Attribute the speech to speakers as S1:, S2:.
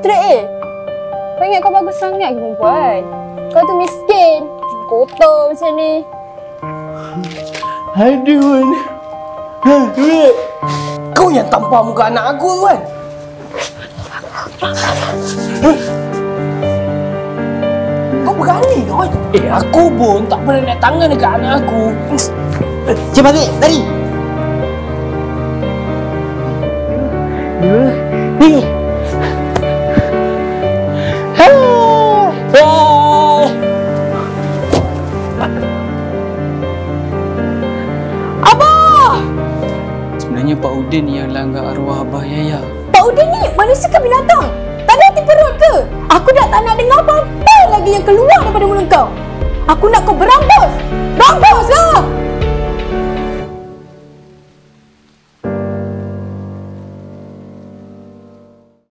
S1: straight Kau ingat kau bagus sangat ke perempuan? Kau tu miskin, kotor macam ni.
S2: Aduh. Kau yang tampar muka anak aku kan? Kau berani kau? Aku pun tak pernah naik tangan dekat anak aku.
S3: Cepat balik, lari. Ni.
S1: Abah!
S4: Sebenarnya Pak Udin yang langgar arwah Abah Yaya.
S1: Pak Udin ni manusia ke binatang? Tak ada hati perut ke? Aku dah tak nak dengar apa-apa lagi yang keluar daripada mulut kau. Aku nak kau berampas. Rampaslah!